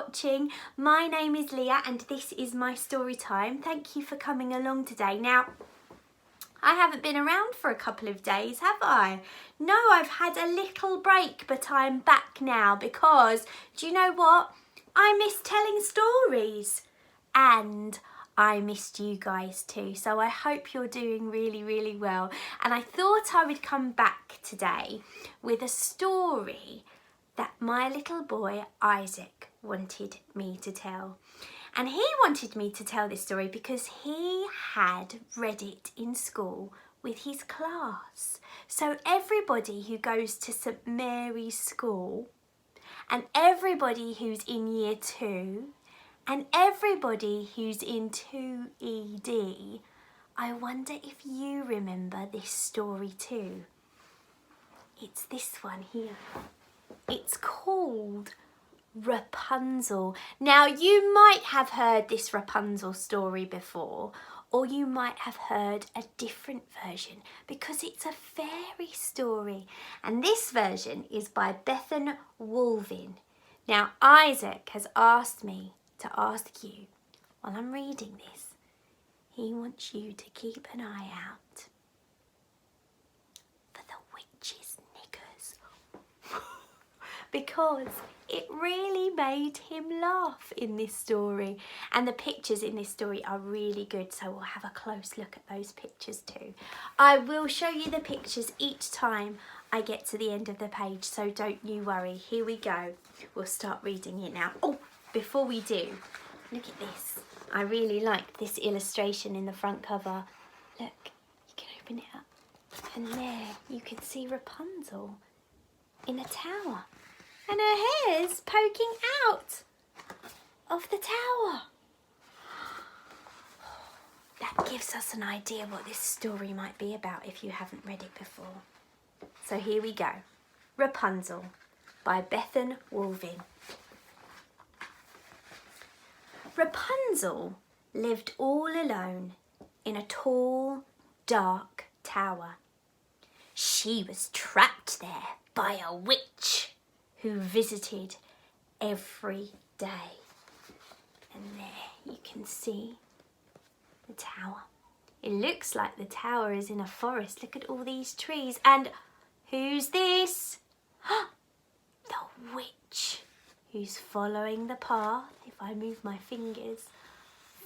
watching. My name is Leah and this is my story time. Thank you for coming along today. Now, I haven't been around for a couple of days, have I? No, I've had a little break, but I'm back now because, do you know what? I miss telling stories and I missed you guys too. So I hope you're doing really, really well. And I thought I would come back today with a story that my little boy Isaac wanted me to tell. And he wanted me to tell this story because he had read it in school with his class. So everybody who goes to St Mary's School and everybody who's in year 2 and everybody who's in 2ED, I wonder if you remember this story too. It's this one here. It's called Rapunzel. Now, you might have heard this Rapunzel story before, or you might have heard a different version because it's a fairy story. And this version is by Bethan Wolvin. Now, Isaac has asked me to ask you, while I'm reading this, he wants you to keep an eye out for the witch's knickers. Because it really made him laugh in this story. And the pictures in this story are really good, so we'll have a close look at those pictures too. I will show you the pictures each time I get to the end of the page, so don't you worry. Here we go. We'll start reading it now. Oh, before we do, look at this. I really like this illustration in the front cover. Look, you can open it up. And there you can see Rapunzel in a tower. And her hair's poking out of the tower. That gives us an idea what this story might be about if you haven't read it before. So here we go. Rapunzel by Bethan Wolvin. Rapunzel lived all alone in a tall, dark tower. She was trapped there by a witch who visited every day. And there you can see the tower. It looks like the tower is in a forest. Look at all these trees. And who's this? The witch who's following the path. If I move my fingers,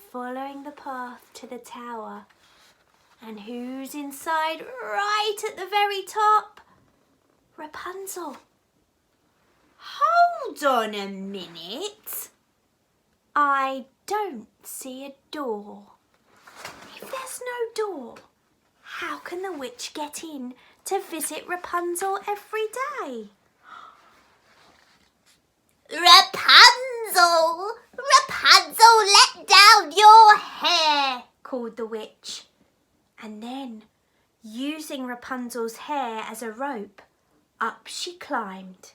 following the path to the tower. And who's inside right at the very top? Rapunzel. Hold on a minute. I don't see a door. If there's no door, how can the witch get in to visit Rapunzel every day? Rapunzel! Rapunzel, let down your hair, called the witch. And then, using Rapunzel's hair as a rope, up she climbed,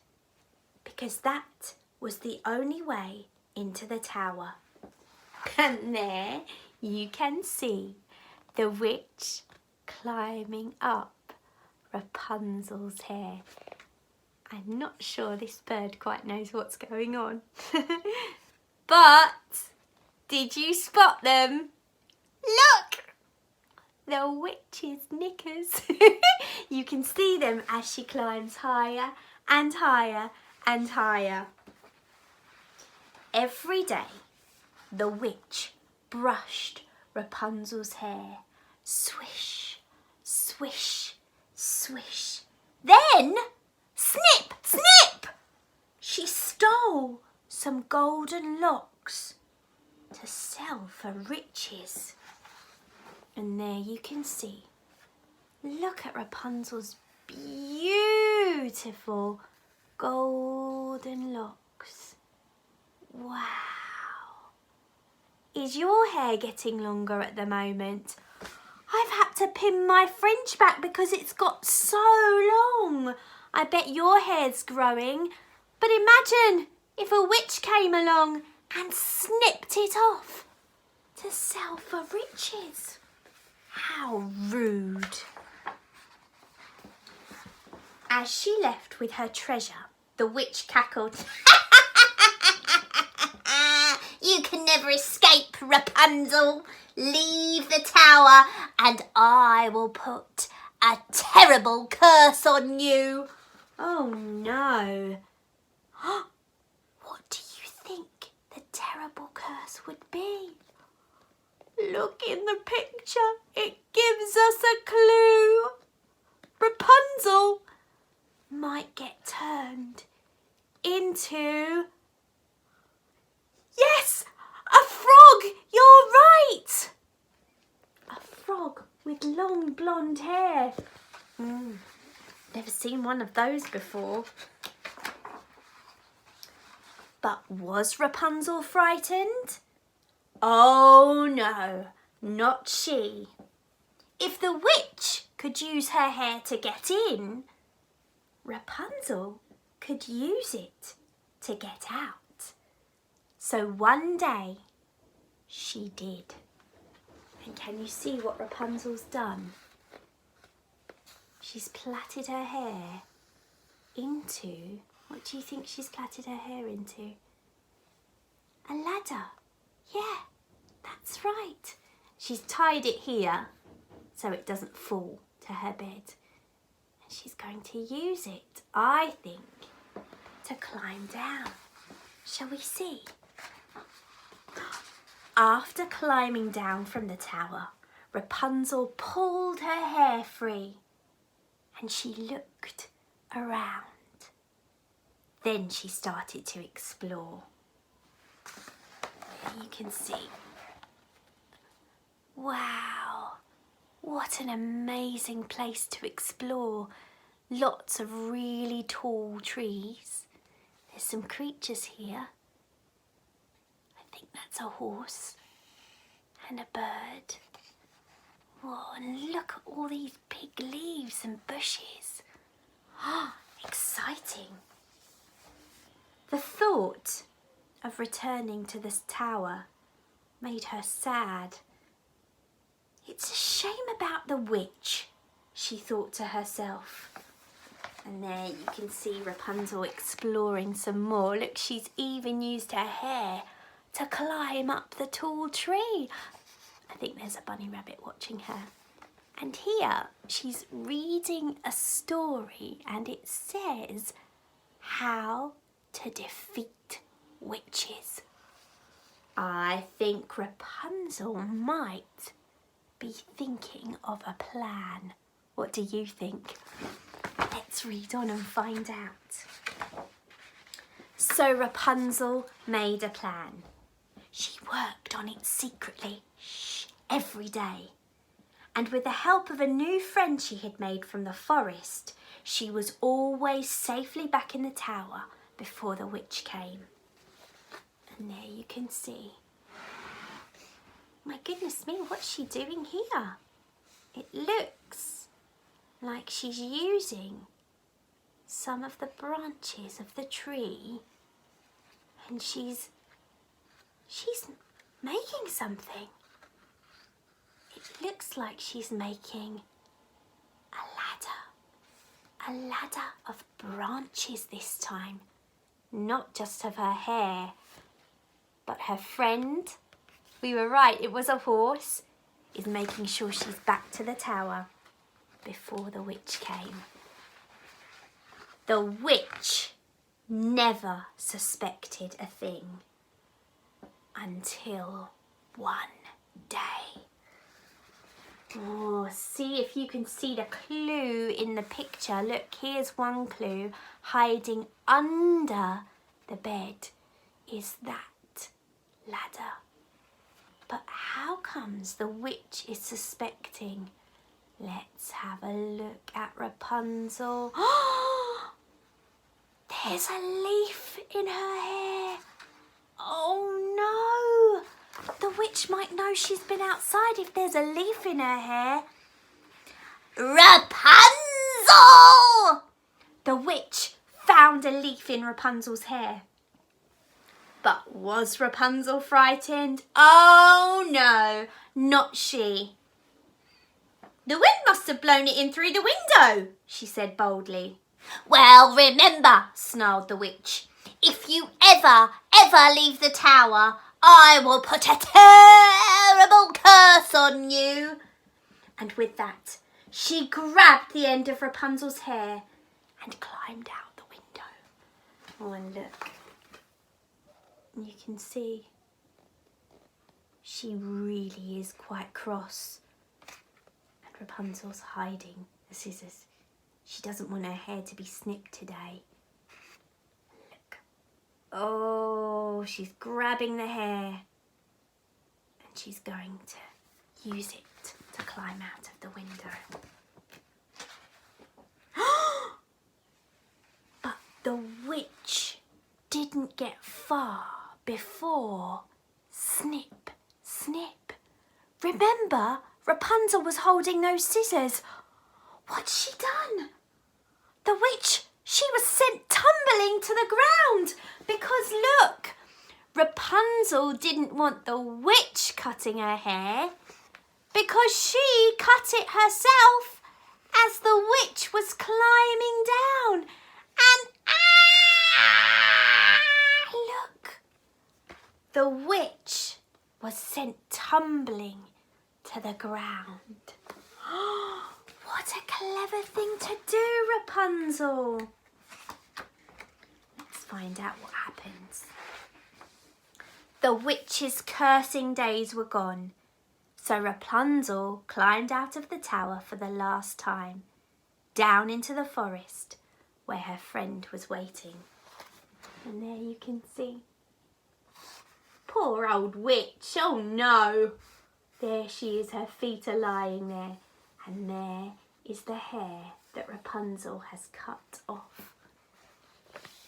because that was the only way into the tower. And there you can see the witch climbing up Rapunzel's hair. I'm not sure this bird quite knows what's going on. But did you spot them? Look! The witch's knickers. You can see them as she climbs higher and higher and higher. Every day, the witch brushed Rapunzel's hair. Swish, swish, swish. Then, snip, snip! She stole some golden locks to sell for riches. And there you can see. Look at Rapunzel's beautiful golden locks. Wow. Is your hair getting longer at the moment? I've had to pin my fringe back because it's got so long. I bet your hair's growing. But imagine if a witch came along and snipped it off to sell for riches. How rude. As she left with her treasure, the witch cackled. You can never escape, Rapunzel. Leave the tower and I will put a terrible curse on you. Oh no. What do you think the terrible curse would be? Look in the picture. It gives us a clue. Rapunzel might get turned into... Yes! A frog! You're right! A frog with long blonde hair. Never seen one of those before. But was Rapunzel frightened? Oh no, not she. If the witch could use her hair to get in, Rapunzel could use it to get out. So one day she did. And can you see what Rapunzel's done? She's plaited her hair into, what do you think she's plaited her hair into? A ladder. Yeah, that's right. She's tied it here so it doesn't fall to her bed. And she's going to use it, I think, to climb down. Shall we see? After climbing down from the tower, Rapunzel pulled her hair free and she looked around. Then she started to explore. You can see. Wow, what an amazing place to explore. Lots of really tall trees. There's some creatures here. I think that's a horse and a bird. Whoa, and look at all these big leaves and bushes. Ah, exciting. The thought of returning to this tower made her sad. It's a shame about the witch, she thought to herself. And there you can see Rapunzel exploring some more. Look, she's even used her hair to climb up the tall tree. I think there's a bunny rabbit watching her. And here she's reading a story and it says how to defeat witches. I think Rapunzel might be thinking of a plan. What do you think? Let's read on and find out. So Rapunzel made a plan. She worked on it secretly, every day. And with the help of a new friend she had made from the forest, she was always safely back in the tower before the witch came. And there you can see. My goodness me, what's she doing here? It looks like she's using some of the branches of the tree and she's making something. It looks like she's making a ladder of branches this time. Not just of her hair, but her friend, we were right, it was a horse, is making sure she's back to the tower before the witch came. The witch never suspected a thing until one day. Oh, see if you can see the clue in the picture. Look, here's one clue. Hiding under the bed is that ladder. But how comes the witch is suspecting? Let's have a look at Rapunzel. There's a leaf in her hair. Oh no! The witch might know she's been outside if there's a leaf in her hair. Rapunzel! The witch found a leaf in Rapunzel's hair. But was Rapunzel frightened? Oh no, not she. The wind must have blown it in through the window, she said boldly. Well, remember, snarled the witch, if you ever leave the tower, I will put a terrible curse on you. And with that, she grabbed the end of Rapunzel's hair and climbed out the window. Oh, and look, you can see she really is quite cross. And Rapunzel's hiding the scissors. She doesn't want her hair to be snipped today. Look. Oh, she's grabbing the hair. And she's going to use it to climb out of the window. But the witch didn't get far before snip, snip. Remember, Rapunzel was holding those scissors. What's she done? The witch, she was sent tumbling to the ground because look, Rapunzel didn't want the witch cutting her hair because she cut it herself as the witch was climbing down. And look, the witch was sent tumbling to the ground. What a clever thing to do, Rapunzel. Let's find out what happens. The witch's cursing days were gone, so Rapunzel climbed out of the tower for the last time, down into the forest where her friend was waiting. And there you can see. Poor old witch, oh no. There she is, her feet are lying there, and there is the hair that Rapunzel has cut off.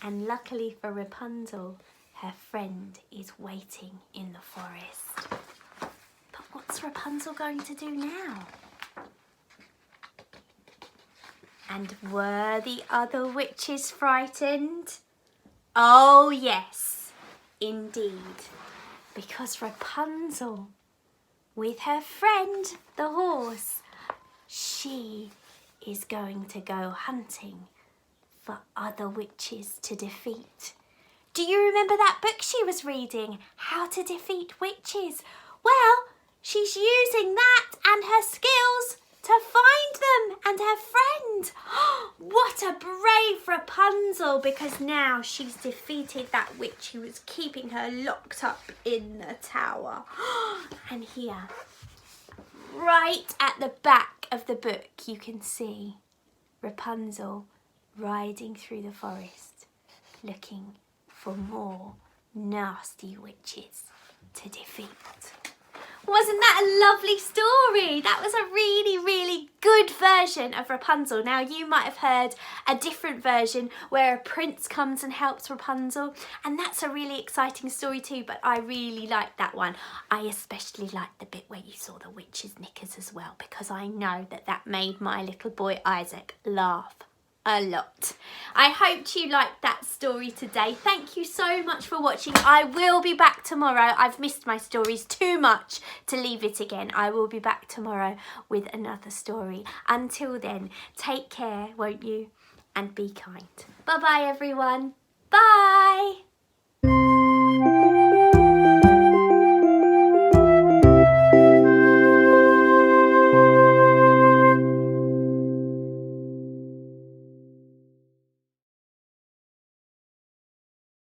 And luckily for Rapunzel, her friend is waiting in the forest. But what's Rapunzel going to do now? And were the other witches frightened? Oh yes, indeed. Because Rapunzel, with her friend, the horse, she is going to go hunting for other witches to defeat. Do you remember that book she was reading, How to Defeat Witches? Well, she's using that and her skills to find them and her friend. What a brave Rapunzel, because now she's defeated that witch who was keeping her locked up in the tower. And here, right at the back of the book, you can see Rapunzel riding through the forest looking for more nasty witches to defeat. Wasn't that a lovely story? That was a really, really good version of Rapunzel. Now, you might have heard a different version where a prince comes and helps Rapunzel, and that's a really exciting story too, but I really liked that one. I especially liked the bit where you saw the witch's knickers as well, because I know that that made my little boy Isaac laugh a lot. I hoped you liked that story today. Thank you so much for watching. I will be back tomorrow. I've missed my stories too much to leave it again. I will be back tomorrow with another story. Until then, take care, won't you? And be kind. Bye-bye, everyone. Bye.